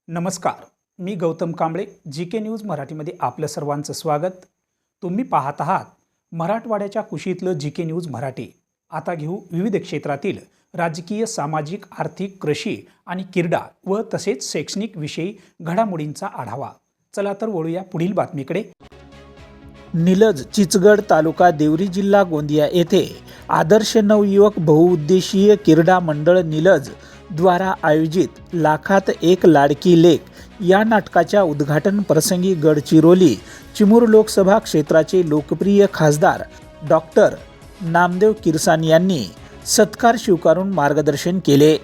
नमस्कार, मी Gautam Kamble. GK. News मराठीमध्ये आपलं सर्वांचं स्वागत. तुम्ही पाहत आहात मराठवाड्याच्या कुशीतलं जी.के. न्यूज मराठी. आता घेऊ विविध क्षेत्रातील राजकीय, सामाजिक, आर्थिक, कृषी आणि क्रीडा व तसेच शैक्षणिक विषयी घडामोडींचा आढावा. चला तर वळूया पुढील बातमीकडे. निलज, चिचगड तालुका, देवरी जिल्हा, गोंदिया येथे आदर्श नवयुवक बहुउद्देशीय क्रीडा मंडळ निलज द्वारा आयोजित लाखात एक लाडकी लेक या नाटकाच्या उद्घाटन प्रसंगी गडचिरोली चिमूर लोकसभा क्षेत्राचे लोकप्रिय खासदार डॉक्टर नामदेव किरसाण यांनी सत्कार स्वीकारून मार्गदर्शन केले.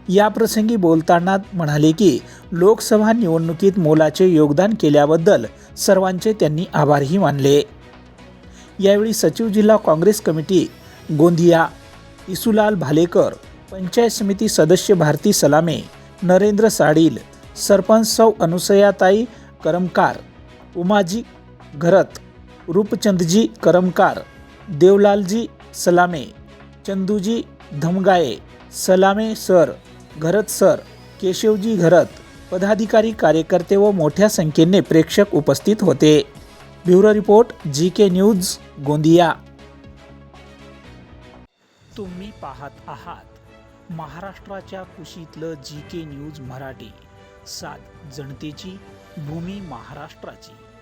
या प्रसंगी बोलताना म्हणाले की लोकसभा निवडणुकीत मोलाचे योगदान केल्याबद्दल सर्वांचे त्यांनी आभारही मानले. यावेळी सचिव जिल्हा काँग्रेस कमिटी गोंदिया इसुलाल भालेकर, पंचायत समिती सदस्य भारती सलामे, नरेंद्र साडील, सरपंच सौ अनुसयाताई करमकार, उमाजी घरत, रूपचंदजी करमकार, देवलालजी सलामे, चंदूजी धमगाये, सलामे सर, घरत सर, केशवजी घरत, पदाधिकारी, कार्यकर्ते व मोठ्या संख्येने प्रेक्षक उपस्थित होते. Bureau report, GK. News, Gondia. तुम्ही पाहत आहात महाराष्ट्राच्या कुशीतलं जी.के. न्यूज मराठी. सात जनतेची, भूमी महाराष्ट्राची.